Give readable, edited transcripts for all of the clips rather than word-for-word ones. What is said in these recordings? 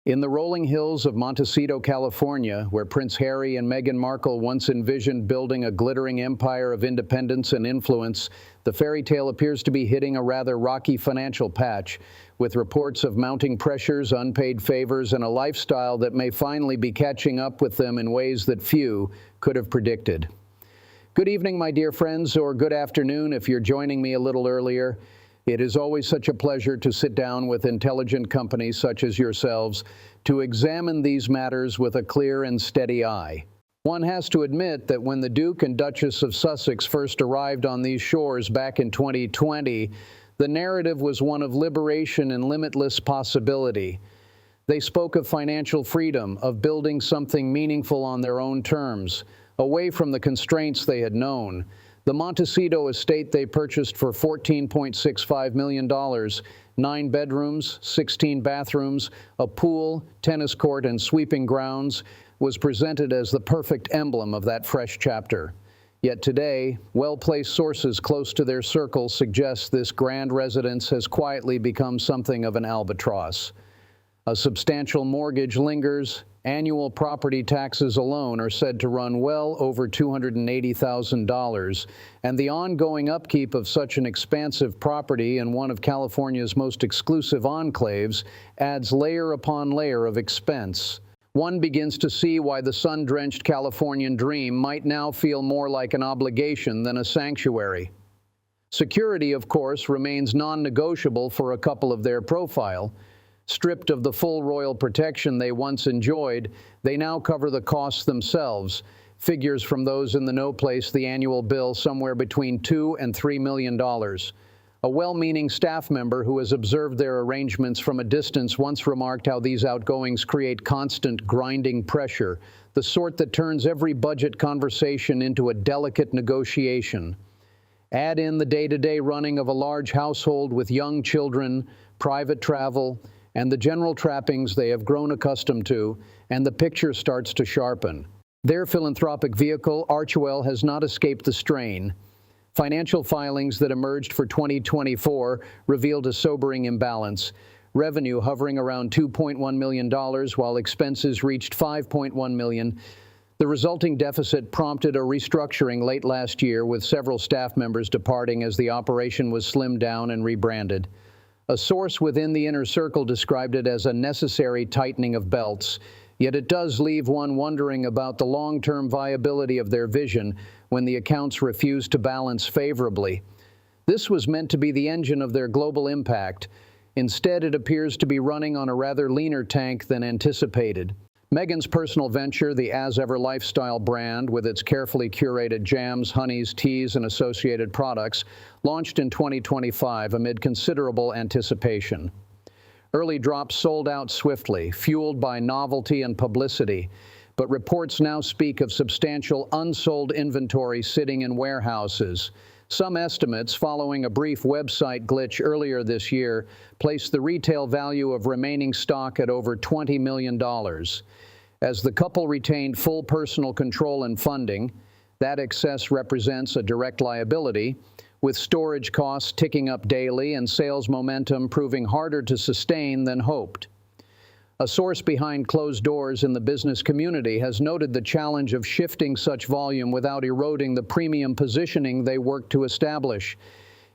In the rolling hills of Montecito, California, where Prince Harry and Meghan Markle once envisioned building a glittering empire of independence and influence, the fairy tale appears to be hitting a rather rocky financial patch, with reports of mounting pressures, unpaid favors, and a lifestyle that may finally be catching up with them in ways that few could have predicted. Good evening, my dear friends, or good afternoon if you're joining me a little earlier. It is always such a pleasure to sit down with intelligent companies such as yourselves to examine these matters with a clear and steady eye. One has to admit that when the Duke and Duchess of Sussex first arrived on these shores back in 2020, the narrative was one of liberation and limitless possibility. They spoke of financial freedom, of building something meaningful on their own terms, away from the constraints they had known. The Montecito estate they purchased for $14.65 million, 9 bedrooms, 16 bathrooms, a pool, tennis court, and sweeping grounds, was presented as the perfect emblem of that fresh chapter. Yet today, well-placed sources close to their circle suggest this grand residence has quietly become something of an albatross. A substantial mortgage lingers. Annual property taxes alone are said to run well over $280,000, and the ongoing upkeep of such an expansive property in one of California's most exclusive enclaves adds layer upon layer of expense. One begins to see why the sun-drenched Californian dream might now feel more like an obligation than a sanctuary. Security, of course, remains non-negotiable for a couple of their profile. Stripped of the full royal protection they once enjoyed, they now cover the costs themselves. Figures from those in the know place the annual bill somewhere between $2 and $3 million. A well-meaning staff member who has observed their arrangements from a distance once remarked how these outgoings create constant grinding pressure, the sort that turns every budget conversation into a delicate negotiation. Add in the day-to-day running of a large household with young children, private travel, and the general trappings they have grown accustomed to, and the picture starts to sharpen. Their philanthropic vehicle, Archewell, has not escaped the strain. Financial filings that emerged for 2024 revealed a sobering imbalance. Revenue hovering around $2.1 million, while expenses reached $5.1 million. The resulting deficit prompted a restructuring late last year, with several staff members departing as the operation was slimmed down and rebranded. A source within the inner circle described it as a necessary tightening of belts, yet it does leave one wondering about the long-term viability of their vision when the accounts refuse to balance favorably. This was meant to be the engine of their global impact. Instead, it appears to be running on a rather leaner tank than anticipated. Meghan's personal venture, the As Ever lifestyle brand, with its carefully curated jams, honeys, teas, and associated products, launched in 2025 amid considerable anticipation. Early drops sold out swiftly, fueled by novelty and publicity, but reports now speak of substantial unsold inventory sitting in warehouses. Some estimates, following a brief website glitch earlier this year, placed the retail value of remaining stock at over $20 million. As the couple retained full personal control and funding, that excess represents a direct liability, with storage costs ticking up daily and sales momentum proving harder to sustain than hoped. A source behind closed doors in the business community has noted the challenge of shifting such volume without eroding the premium positioning they work to establish.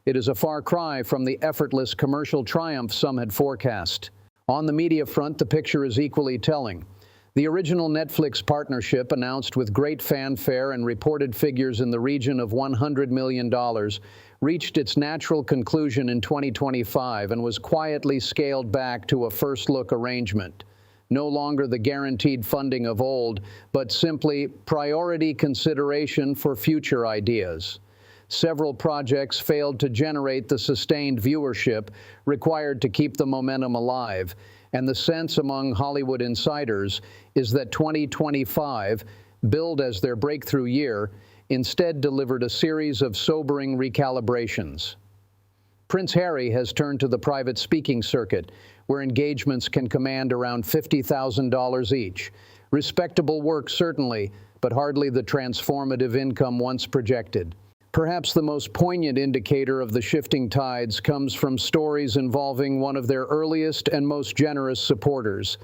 It is a far cry from the effortless commercial triumph some had forecast. On the media front, the picture is equally telling. The original Netflix partnership, announced with great fanfare and reported figures in the region of $100 million, reached its natural conclusion in 2025 and was quietly scaled back to a first-look arrangement. No longer the guaranteed funding of old, but simply priority consideration for future ideas. Several projects failed to generate the sustained viewership required to keep the momentum alive, and the sense among Hollywood insiders is that 2025, billed as their breakthrough year, instead delivered a series of sobering recalibrations. Prince Harry has turned to the private speaking circuit, where engagements can command around $50,000 each. Respectable work, certainly, but hardly the transformative income once projected. Perhaps the most poignant indicator of the shifting tides comes from stories involving one of their earliest and most generous supporters.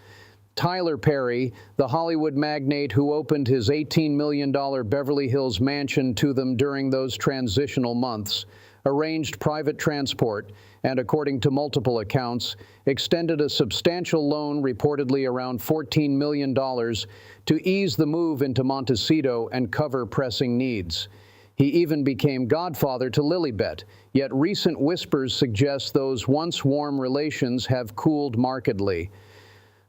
Tyler Perry, the Hollywood magnate who opened his $18 million Beverly Hills mansion to them during those transitional months, arranged private transport, and according to multiple accounts, extended a substantial loan, reportedly around $14 million, to ease the move into Montecito and cover pressing needs. He even became godfather to Lilibet, yet recent whispers suggest those once warm relations have cooled markedly.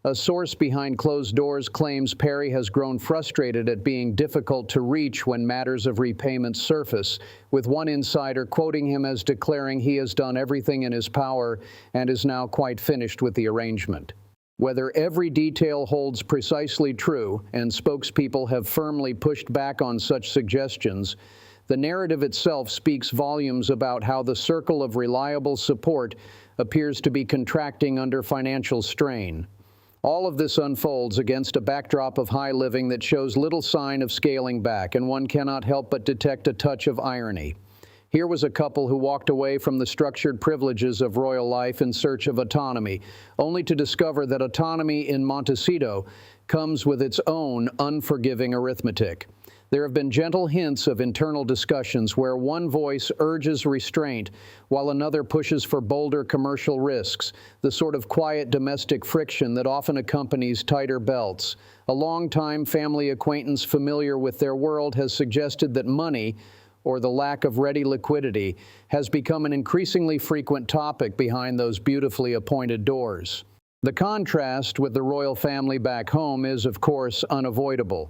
A source behind closed doors claims Perry has grown frustrated at being difficult to reach when matters of repayment surface, with one insider quoting him as declaring he has done everything in his power and is now quite finished with the arrangement. Whether every detail holds precisely true, and spokespeople have firmly pushed back on such suggestions, the narrative itself speaks volumes about how the circle of reliable support appears to be contracting under financial strain. All of this unfolds against a backdrop of high living that shows little sign of scaling back, and one cannot help but detect a touch of irony. Here was a couple who walked away from the structured privileges of royal life in search of autonomy, only to discover that autonomy in Montecito comes with its own unforgiving arithmetic. There have been gentle hints of internal discussions where one voice urges restraint while another pushes for bolder commercial risks, the sort of quiet domestic friction that often accompanies tighter belts. A longtime family acquaintance familiar with their world has suggested that money, or the lack of ready liquidity, has become an increasingly frequent topic behind those beautifully appointed doors. The contrast with the royal family back home is, of course, unavoidable.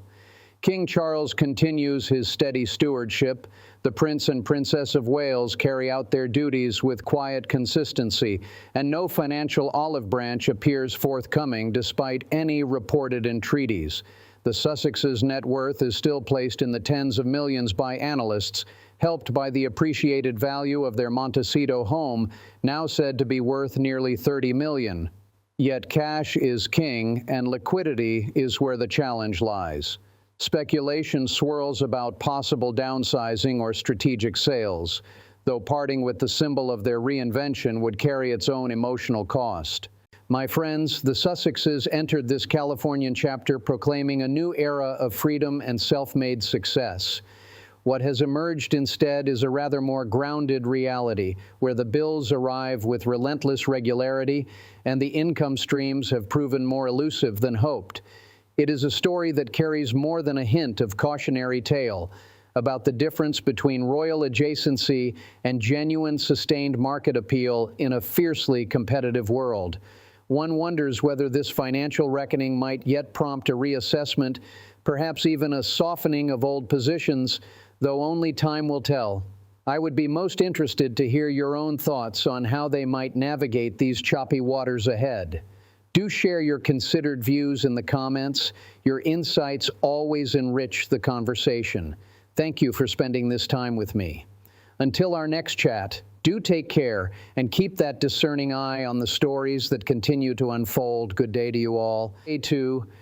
King Charles continues his steady stewardship. The Prince and Princess of Wales carry out their duties with quiet consistency, and no financial olive branch appears forthcoming despite any reported entreaties. The Sussexes' net worth is still placed in the tens of millions by analysts, helped by the appreciated value of their Montecito home, now said to be worth nearly $30 million. Yet cash is king, and liquidity is where the challenge lies. Speculation swirls about possible downsizing or strategic sales, though parting with the symbol of their reinvention would carry its own emotional cost. My friends, the Sussexes entered this Californian chapter proclaiming a new era of freedom and self-made success. What has emerged instead is a rather more grounded reality, where the bills arrive with relentless regularity and the income streams have proven more elusive than hoped. It is a story that carries more than a hint of cautionary tale about the difference between royal adjacency and genuine sustained market appeal in a fiercely competitive world. One wonders whether this financial reckoning might yet prompt a reassessment, perhaps even a softening of old positions, though only time will tell. I would be most interested to hear your own thoughts on how they might navigate these choppy waters ahead. Do share your considered views in the comments. Your insights always enrich the conversation. Thank you for spending this time with me. Until our next chat, do take care and keep that discerning eye on the stories that continue to unfold. Good day to you all. Day 2.